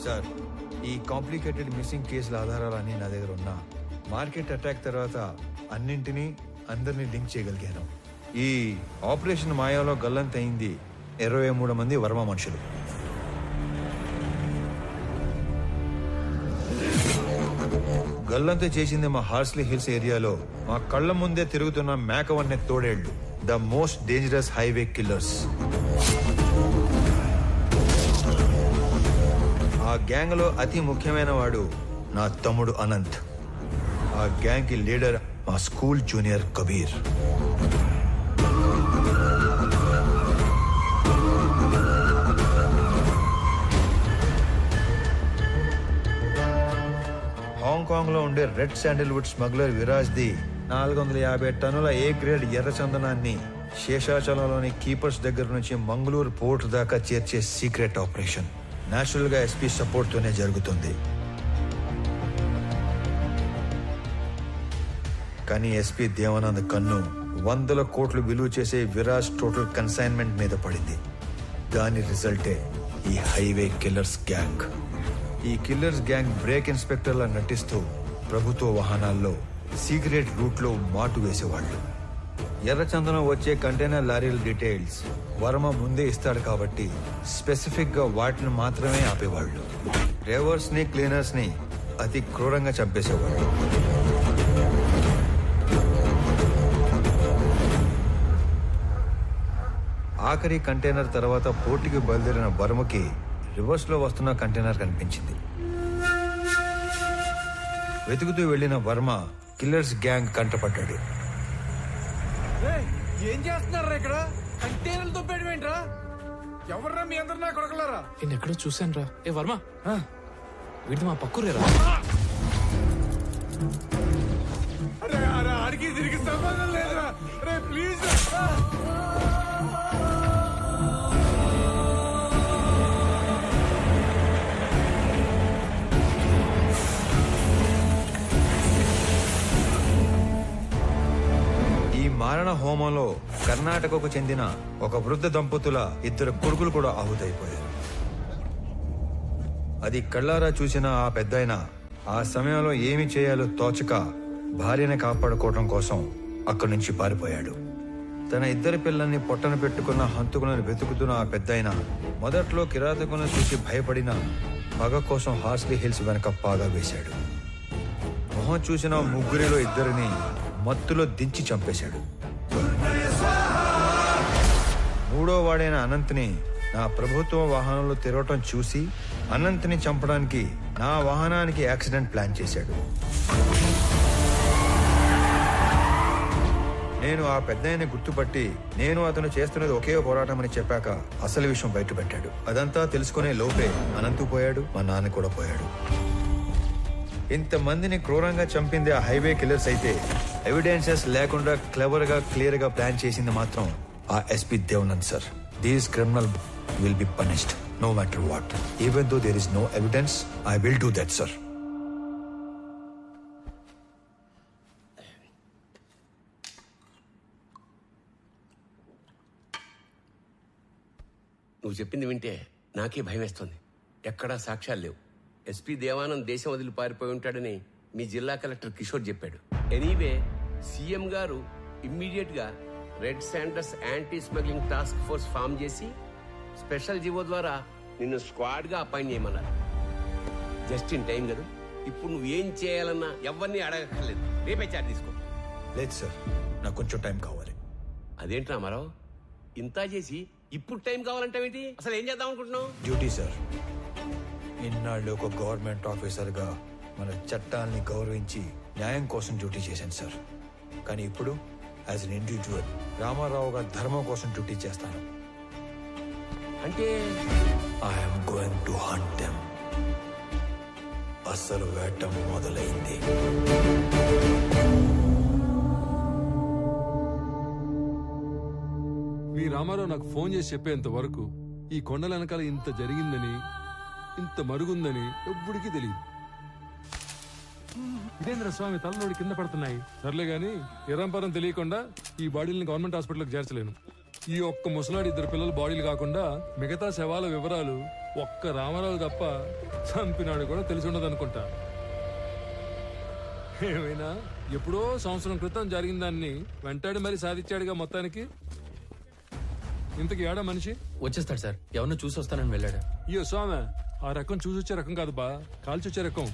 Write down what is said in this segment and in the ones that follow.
Sir, ఈ complicated missing కేసుల ఆధారాలన్నీ నా దగ్గర ఉన్నా మార్కెట్ అటాక్ తర్వాత అన్నింటినీ అందరినీ లింక్ చేయగలిగాను. ఈ ఆపరేషన్ మాయాలో గల్లంతయింది 23 మంది వర్మ మనుషులు. గల్లంతు చేసింది మా హార్స్లీ హిల్స్ ఏరియాలో మా కళ్ళ ముందే తిరుగుతున్న మేకవన్నె తోడేళ్లు, the most dangerous highway killers. ఆ గ్యాంగ్ లో అతి ముఖ్యమైన వాడు నా తమ్ముడు అనంత్. ఆ గ్యాంగ్ కి లీడర్ మా స్కూల్ జూనియర్ కబీర్. హాంకాంగ్ లో ఉండే red Sandalwood smuggler Viraj the 450 టన్నుల ఏ గ్రేడ్ ఎర్ర చందనాన్ని శేషాచలంలోని కీపర్స్ దగ్గర నుంచి మంగళూరు పోర్ట్ దాకా చేర్చే సీక్రెట్ ఆపరేషన్ నేచురల్ గా ఎస్పీ సపోర్ట్ తోనే జరుగుతుంది. కానీ ఎస్పీ దేవానంద్ కన్ను 100 కోట్లు విలువ చేసే విరాజ్ టోటల్ కన్సైన్మెంట్ మీద పడింది. దాని రిజల్టే ఈ హైవే కిల్లర్స్ గ్యాంగ్. ఈ కిల్లర్స్ గ్యాంగ్ బ్రేక్ ఇన్స్పెక్టర్లా నటిస్తూ ప్రభుత్వ వాహనాల్లో సీక్రెట్ రూట్ లో మాటు వేసేవాళ్లు. ఎర్రచందనం వచ్చే కంటైనర్ లారీల డీటెయిల్స్ వర్మ ముందే ఇస్తాడు కాబట్టి స్పెసిఫిక్ గా వాటిని మాత్రమే ఆపేవాళ్లు. డ్రైవర్స్ ని క్లీనర్స్ ని అతి క్రూరంగా చంపేసేవాళ్లు. ఆఖరి కంటైనర్ తర్వాత పోర్టుకి బయలుదేరిన వర్మకి రివర్స్ లో వస్తున్న కంటైనర్ కనిపించింది. వెతుకుతూ వెళ్లిన వర్మ కిల్లర్స్ గ్యాంగ్ కంటపడ్డాడు. ఏం చేస్తున్నారా ఇక్కడ? కంటైనర్లతో పెట్టమేంట్రా? ఎవర్రా మీ అందరు నా కొడకలారా? నేను ఎక్కడో చూశాను రా. ఏ వర్మ, వీడిది మా పక్కూరేరా. అరే ఆడికి తిరిగి సంబంధం లేదురా. అరే ప్లీజ్ మారణ హోమంలో కర్ణాటకకు చెందిన ఒక వృద్ధ దంపతుల 2 కొడుకులు కూడా ఆహుతైపోయారు. అది కళ్ళారా చూసిన ఆ పెద్దాయన ఆ సమయంలో ఏమి చేయాలో తోచక భార్యని కాపాడుకోవడం కోసం అక్కడి నుంచి పారిపోయాడు. తన 2 పిల్లల్ని పొట్టన పెట్టుకున్న హంతకులను వెతుకుతున్న ఆ పెద్దాయన మొదట్లో కిరాతకులను చూసి భయపడిన పగ కోసం హార్స్లీ హిల్స్ వెనక పాగా వేశాడు. మొహం చూసిన 3 2 మత్తులో దించి చంపేశాడు. 3వ వాడైన అనంత్ని నా ప్రభుత్వ వాహనంలో తిరగటం చూసి అనంత్ని చంపడానికి నా వాహనానికి యాక్సిడెంట్ ప్లాన్ చేశాడు. నేను ఆ పెద్దాయన్ని గుర్తుపట్టి నేను అతను చేస్తున్నది ఒకే పోరాటం అని చెప్పాక అసలు విషయం బయటపెట్టాడు. అదంతా తెలుసుకునే లోపే అనంతు పోయాడు, మా నాన్న కూడా పోయాడు. ఇంతమందిని క్రూరంగా చంపింది ఆ హైవే కిల్లర్స్ అయితే ఎవిడెన్సెస్ లేకుండా క్లెవర్ గా క్లియర్ గా ప్లాన్ చేసింది మాత్రం ఆ SP Devanand sir. These criminal will be punished no matter what. Even though there is no evidence I will do that sir. నువ్వు చెప్పింది వింటే నాకే భయం వేస్తుంది. ఎక్కడా సాక్ష్యాలు లేవు. ఎస్పీ దేవానంద్ దేశం వదిలి పారిపోయి ఉంటాడని మీ జిల్లా కలెక్టర్ కిషోర్ చెప్పాడు. ఎనీవే సీఎం గారు ఇమ్మీడియట్ గా red sanders anti smuggling task force form చేసి స్పెషల్ జీవో ద్వారా నిన్ను స్క్వాడ్ గా అపాయింట్ చేయమన్నారు. జస్ట్ ఇన్ టైం కదా. ఇప్పుడు నువ్వు ఏం చేయాలన్నా ఎవరిని అడగక్కర్లేదు. రేపే చార్జ్ తీసుకో. లేదు సార్, నాకు కొంచెం టైం కావాలి. అదేంటి రామారావు, ఇంత చేసి ఇప్పుడు టైం కావాలంటావేంటి? అసలు ఏం చేద్దాం అనుకుంటున్నావు? Duty sir. ఇన్నాళ్ళు ఒక గవర్నమెంట్ ఆఫీసర్ గా మన చట్టాల్ని గౌరవించి న్యాయం కోసం డ్యూటీ చేశాను సార్. కానీ ఇప్పుడు యాజ్ అన్ ఇండివిజువల్ రామారావు గారి ధర్మం కోసం డ్యూటీ చేస్తాను. అంటే I'm going to hunt them. అసలు వేట మొదలైంది. మీ రామారావు నాకు ఫోన్ చేసి చెప్పేంత వరకు ఈ కొండల వెనకాల ఇంత జరిగిందని, ఇంత మరుగుందని ఎవ్వడికి తెలియదు. ఇదేంద్ర స్వామి తలనోడి కింద పడుతున్నాయి. సర్లే గాని ఎరంపరం తెలియకుండా ఈ బాడీని గవర్నమెంట్ హాస్పిటల్కి చేర్చలేను. ఈ ఒక్క ముసలాడి 2 పిల్లల బాడీలు కాకుండా మిగతా శవాల వివరాలు ఒక్క రామారావు తప్ప చంపినాడు కూడా తెలిసి ఉండదనుకుంటా. ఏమైనా ఎప్పుడో సంవత్సరం క్రితం జరిగిన దాన్ని వెంటాడి మరి సాధించాడుగా మొత్తానికి. ఇంతకి ఏడా మనిషి వచ్చేస్తాడు సార్, ఎవరినో చూసి వస్తానని వెళ్ళాడు. అయ్యో స్వామి, ఆ రకం చూసొచ్చే రకం కాదు బా, కాల్చొచ్చే రకం.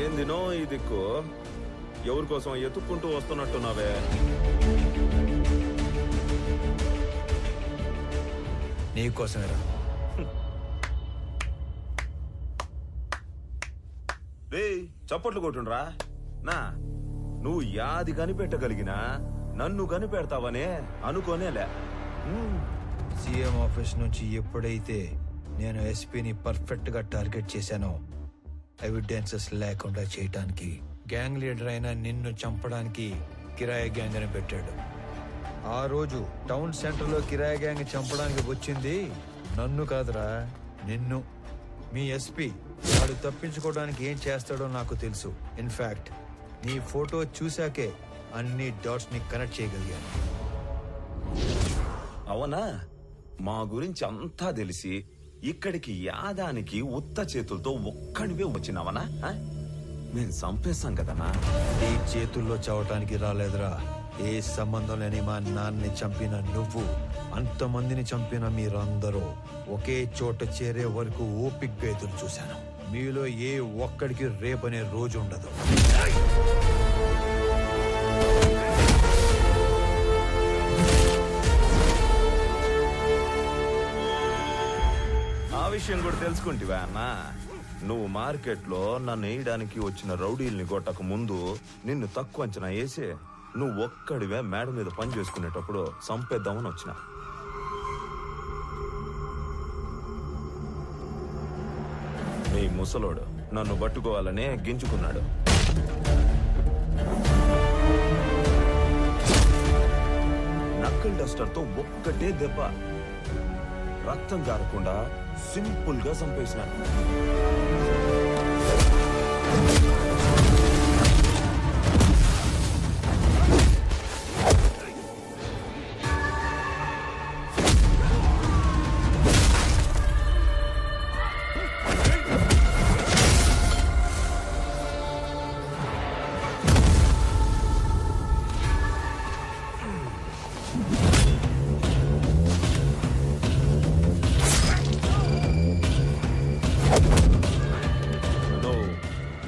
ఏందినో ఈ దిక్కు ఎవరి కోసం ఎత్తుక్కుంటూ వస్తున్నట్టున్నావే? నీకోసమేరా. రే చప్పట్లు కొట్టుండ్రా. నా నువ్వు యాది కనిపెట్టగలిగినా నన్ను కనిపెడతావనే అనుకోనేలే. సీఎం ఆఫీస్ నుంచి ఎప్పుడైతే నేను ఎస్పీని పర్ఫెక్ట్ గా టార్గెట్ చేశానో, ఎవిడెన్సెస్ లేకుండా చేయటానికి గ్యాంగ్ లీడర్ అయిన నిన్ను చంపడానికి కిరాయి గ్యాంగ్ అని పెట్టాడు. ఆ రోజు టౌన్ సెంటర్ లో కిరాయి గ్యాంగ్ చంపడానికి వచ్చింది నన్ను కాదురా, నిన్ను. మీ ఎస్పీ వాడు తప్పించుకోవడానికి ఏం చేస్తాడో నాకు తెలుసు. ఇన్ఫాక్ట్ నీ ఫోటో చూశాకే అన్ని డాట్స్ ని కనెక్ట్ చేయగలిగాను. అవునా? మా గురించి అంతా తెలిసి ఇక్కడికి యాదానికి ఉత్త చేతులతో ఒక్కడివే వచ్చినావనా? నేను చంపేశాం కదనా. ఈ చేతుల్లో చావటానికి రాలేదురా. ఏ సంబంధం లేని మా నాన్నని చంపిన నువ్వు, అంతమందిని చంపిన మీరందరూ ఒకే చోట చేరే వరకు ఓపిగ్గా ఎదురు చూశాను. మీలో ఏ ఒక్కడికి రేపనే రోజు ఉండదు. ఆ విషయం కూడా తెలుసుకుంటివా అన్నా? నువ్వు మార్కెట్లో నన్ను వేయడానికి వచ్చిన రౌడీల్ని కొట్టక ముందు నిన్ను తక్కువ అంచనా వేసి నువ్వు ఒక్కడివే మేడ మీద పని చేసుకునేటప్పుడు చంపేద్దామని వచ్చిన. నీ ముసలోడు నన్ను పట్టుకోవాలనే గింజుకున్నాడు. నక్కల్ డస్టర్తో ఒక్కటే దెబ్బ, రక్తం కారకుండా సింపుల్ గా చంపేసినాడు.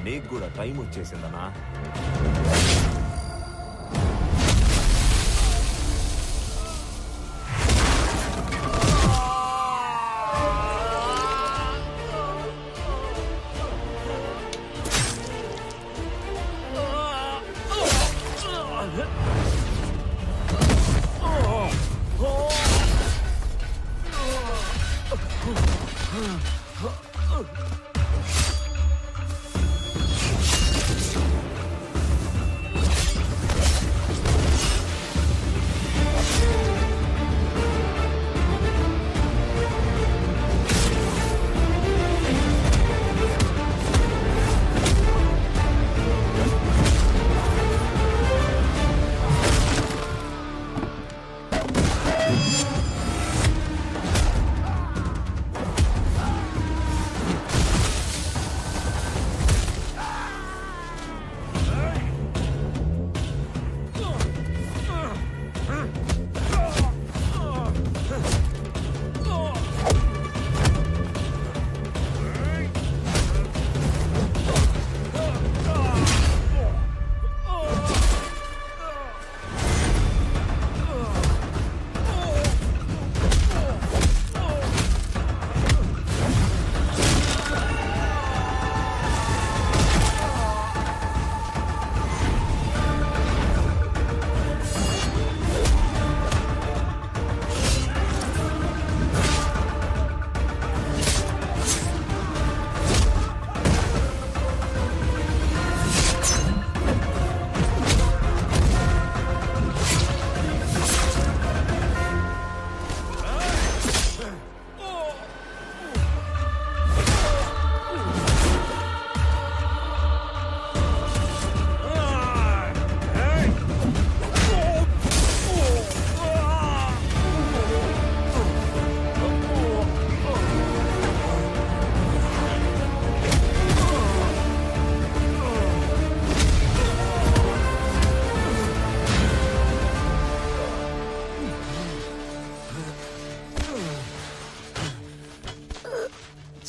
నీకు కూడా టైం వచ్చేసిందనా?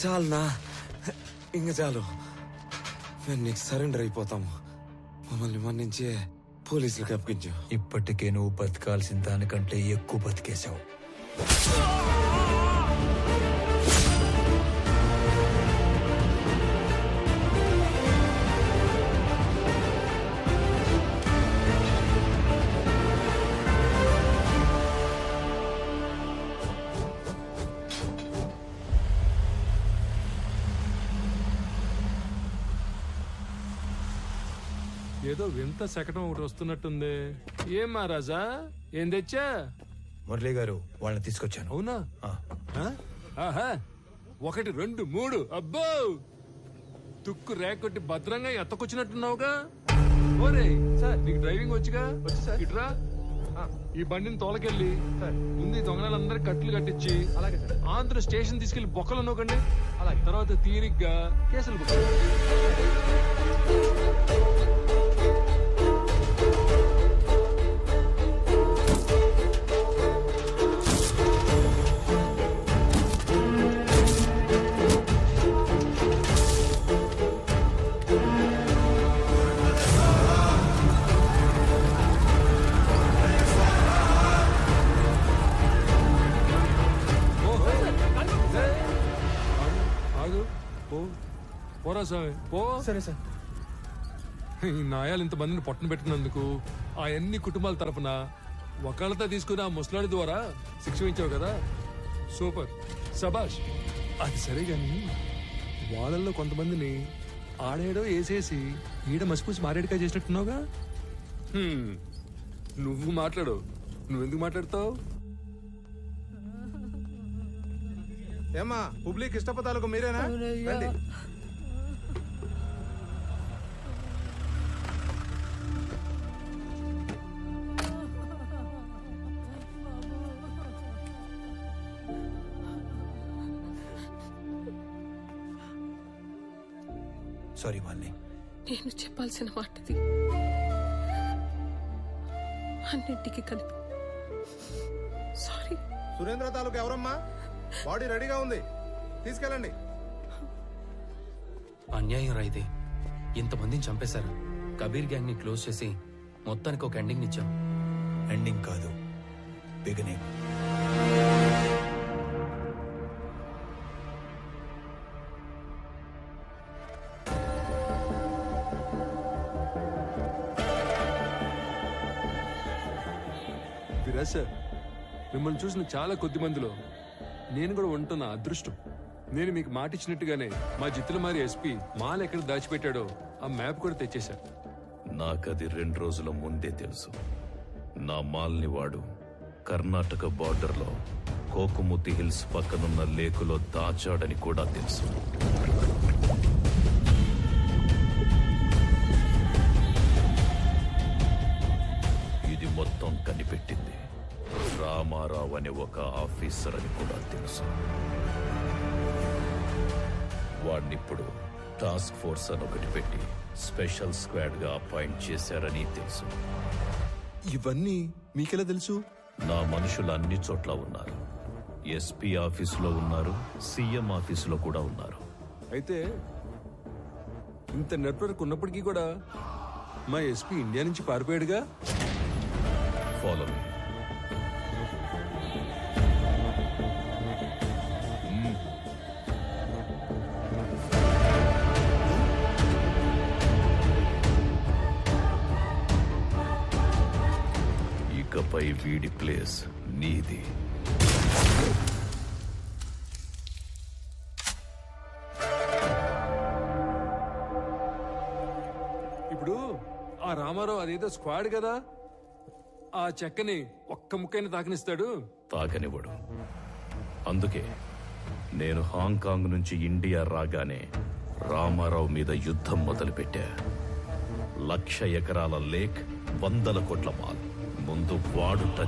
చాలనా, ఇంక చాలు. మేము నీకు సరెండర్ అయిపోతాము. మమ్మల్ని మన్నించి పోలీసులకు అప్పగించు. ఇప్పటికే నువ్వు బతకాల్సిన దానికంటే ఎక్కువ బతికేశావు. ఏదో వింత శకటం ఒకటి వస్తున్నట్టుంది. ఏం మహారాజా, ఏం తెచ్చా? మురళి గారు వాళ్ళని తీసుకొచ్చాను. అవునా? ఆ. ఆహా, 1 2 3 అబ్బో, తుక్కు రేకొట్టి భద్రంగా ఎత్తకొచ్చినట్టున్నావుగా. ఓరే సార్, నీకు డ్రైవింగ్ వచ్చిగా? ఇట్రా, ఈ బండిని తోలకెళ్ళి ముందు ఈ దొంగలందరికీ కట్లు కట్టించి ఆంధ్ర స్టేషన్ తీసుకెళ్లి బొక్కలు నొక్కండి. తర్వాత తీరిగ్గా కేసులు బుక్. పోరా స్వామి, పో. సరే సార్. ఈ నాయాలు ఇంతమందిని పొట్టన పెట్టినందుకు ఆ అన్ని కుటుంబాల తరపున ఒకళ్ళతో తీసుకుని ఆ ముసలాడి ద్వారా శిక్ష ఇచ్చావు కదా, సూపర్, సబాష్. అది సరే గాని వాళ్ళల్లో కొంతమందిని ఆడేడో వేసేసి ఈడ మసిపూసి మారేడుగా చేసినట్టున్నావుగా. నువ్వు మాట్లాడు, నువ్వెందుకు మాట్లాడతావు? ఏమ్మా హుబ్లీ ఇష్టపదాలకు మీరేనా? రండి. సారీ మాలిని. నేను చెప్పాల్సిన మాటది అన్నింటికి కలిపి సారీ. సురేంద్ర తాలూకు ఎవరమ్మా? బాడీ రెడీగా ఉంది, తీసుకెళ్ళండి. అన్యాయం రా ఇది. ఇంతమందిని చంపేశారు. కబీర్ గ్యాంగ్ ని క్లోజ్ చేసి మొత్తానికి ఒక ఎండింగ్ ఇచ్చాం. ఎండింగ్ కాదు, బిగినింగ్. విరాజ్ సార్, మిమ్మల్ని చూసిన చాలా కొద్ది మందిలో నేను కూడా ఉంటున్న అదృష్టం. నేను మీకు మాట ఇచ్చినట్టుగానే మా జిత్తులమారి ఎస్పీ మాల్ ఎక్కడ దాచిపెట్టాడో ఆ మ్యాప్ కూడా తెచ్చేశారు. నాకది 2 రోజుల ముందే తెలుసు. నా మాల్ని వాడు కర్ణాటక బార్డర్లో కోకుముతి హిల్స్ పక్కనున్న లేకులో దాచాడని కూడా తెలుసు. ఇది మొత్తం కనిపెట్టింది రామారావు అనే ఒక ఆఫీసర్ అని కూడా తెలుసు. వాడినిప్పుడు టాస్క్ ఫోర్స్ అని ఒకటి పెట్టి స్పెషల్ స్క్వాడ్ గా అపాయింట్ చేశారని తెలుసు. ఇవన్నీ మీకెలా తెలుసు? నా మనుషులు అన్ని చోట్ల ఉన్నారు. ఎస్పీ ఆఫీసులో ఉన్నారు, సీఎం ఆఫీసులో కూడా ఉన్నారు. అయితే ఇంత నెట్వర్క్ ఉన్నప్పటికీ కూడా మా ఎస్పీ ఇండియా నుంచి పారిపోయాడుగా. Follow me. ఇకపై వీడి ప్లేస్ నీది. ఇప్పుడు ఆ రామారావు అదేదో స్క్వాడ్ కదా, ఆ చెక్కని ఒక్క ముక్కైనా తాకనిస్తాడు. తాకనివ్వడు. అందుకే నేను హాంకాంగ్ నుంచి ఇండియా రాగానే రామారావు మీద యుద్ధం మొదలుపెట్టా. 1,00,000 ఎకరాల లేక్, 100 కోట్ల మాల్. ముందు వాడు టచ్